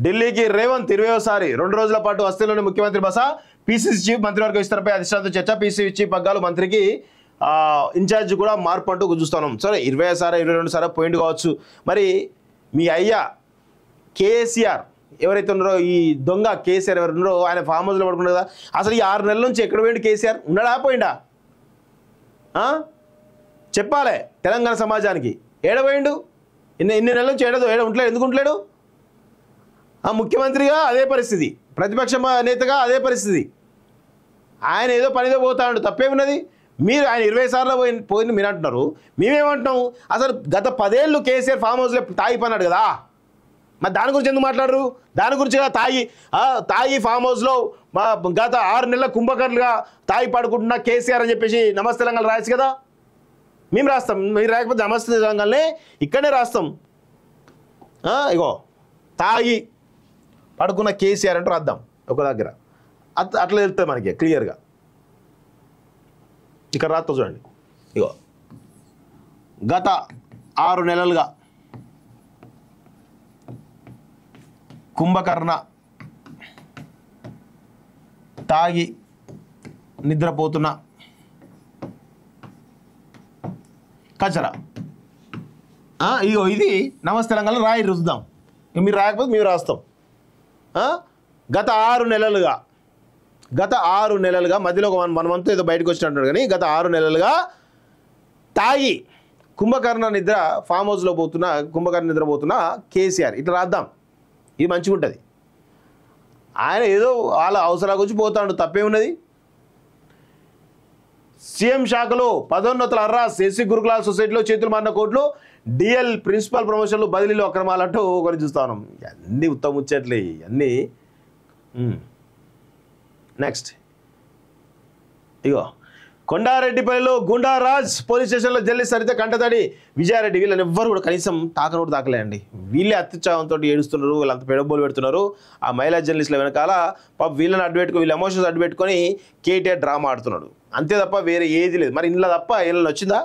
ఢిల్లీకి రేవంత్ 20వ సారి 2 రోజుల పాటు వస్తేలోని ముఖ్యమంత్రి బస, పీసీసీ చీఫ్ మంత్రివర్గ విస్తరణపై అధిష్టానంతో చర్చ, పీసీసీ చీఫ్ పగ్గాలు మంత్రికి ఇన్ఛార్జ్ కూడా మార్పు అంటూ చూస్తున్నాం. సరే 20వ సారి 22వ సారి పోయింట్ కావచ్చు. మరి మీ అయ్యా కేసీఆర్ ఎవరైతే ఉన్నారో, ఈ దొంగ కేసీఆర్ ఎవరు ఉన్నారో, ఆయన ఫామ్ హౌస్లో పడుకున్నారు కదా, అసలు ఈ 6 నెలల నుంచి ఎక్కడ పోయిండు కేసీఆర్? ఉన్నాడా పోయిండా? చెప్పాలి తెలంగాణ సమాజానికి. ఏడపోయిండు? ఇన్ని నెలల నుంచి ఉండలేడు. ఎందుకు ఉండలేడు? ముఖ్యమంత్రిగా అదే పరిస్థితి, ప్రతిపక్ష నేతగా అదే పరిస్థితి. ఆయన ఏదో పనిదో పోతాడు, తప్పేమున్నది? మీరు ఆయన 20 సార్లు పోయింది మీరు అంటున్నారు, మేమేమంటున్నాం? అసలు గత 10 ఏళ్ళు కేసీఆర్ ఫామ్ హౌస్లో తాగి పన్నాడు కదా, మరి దాని గురించి ఎందుకు మాట్లాడరు? దాని గురించి తాగి ఫామ్ హౌస్లో గత 6 నెలల కుంభకర్లుగా తాగి పడుకుంటున్న కేసీఆర్ అని చెప్పేసి నమస్తే తెలంగాణ రాయచ్చు కదా. మేము రాస్తాం, మీరు రాకపోతే నమస్తే తెలంగాణనే ఇక్కడనే రాస్తాం. ఇగో తాగి పడుకున్న కేసీఆర్ అంటూ రాద్దాం ఒక దగ్గర, అట్లా వెళ్తుంది మనకి క్లియర్గా. ఇక్కడ రాస్తా చూడండి. ఇగో గత 6 నెలలుగా కుంభకర్ణ తాగి నిద్రపోతున్న కచరా. ఇగో ఇది నమస్తే తెలంగాణ రాయి రుద్దాం. మీరు రాకపోతే మేము రాస్తాం. గత 6 నెలలుగా మధ్యలో ఒక 1 మంత్ ఏదో బయటకు వచ్చినట్టు, కానీ గత 6 నెలలుగా తాగి కుంభకర్ణ ఫామ్ హౌస్లో కుంభకర్ణ నిద్రపోతున్న కేసీఆర్. ఇట్లా రాద్దాం, ఇది మంచిగా ఉంటుంది. ఆయన ఏదో వాళ్ళ అవసరాల గురించి పోతాడు, తప్పేమున్నది? సీఎం శాఖలో పదోన్నతుల అర్రాస్, ఎస్సీ గురుకులాల సొసైటీలో చేతులు మారిన కోట్లు, డిఎల్ ప్రిన్సిపల్ ప్రమోషన్లు, బదిలీలు అక్రమాలంటూ ఒకటి చూస్తా ఉన్నాం. అన్నీ ఉత్తమ ముచ్చట్లే అన్నీ. నెక్స్ట్ ఇగో కొండారెడ్డిపల్లిలో గుండారాజ్ పోలీస్ స్టేషన్లో జల్లి సరిత కంటతడి విజయారెడ్డి. వీళ్ళని ఎవ్వరు కూడా కనీసం తాకనోడు తాకలేండి. వీళ్ళే అత్యుత్సాహంతో ఏడుస్తున్నారు, వీళ్ళంత పెడబోలు పెడుతున్నారు. ఆ మహిళా జర్నలిస్టుల వెనకాల వీళ్ళని అడ్డుపెట్టుకుని, వీళ్ళ ఎమోషన్స్ అడ్డుపెట్టుకొని కేటీఆర్ డ్రామా ఆడుతున్నాడు, అంతే తప్ప వేరే ఏది లేదు. మరి ఇంట్లో తప్ప వీళ్ళని వచ్చిందా?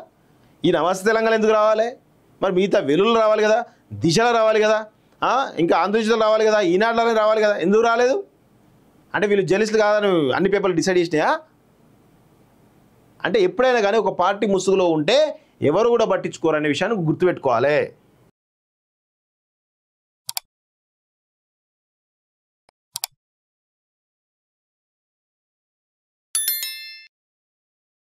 ఈ నమస్తే తెలంగాణ ఎందుకు రావాలి? మరి మిగతా వెలుగులు రావాలి కదా, దిశలో రావాలి కదా, ఇంకా ఆంధ్రజ్యోతిలో రావాలి కదా, ఈనాడులోనే రావాలి కదా, ఎందుకు రాలేదు? అంటే వీళ్ళు జర్నలిస్టులు కాదని అన్ని పేపర్లు డిసైడ్ చేసినాయా? అంటే ఎప్పుడైనా కానీ ఒక పార్టీ ముసుగులో ఉంటే ఎవరు కూడా పట్టించుకోరనే విషయాన్ని గుర్తుపెట్టుకోవాలి.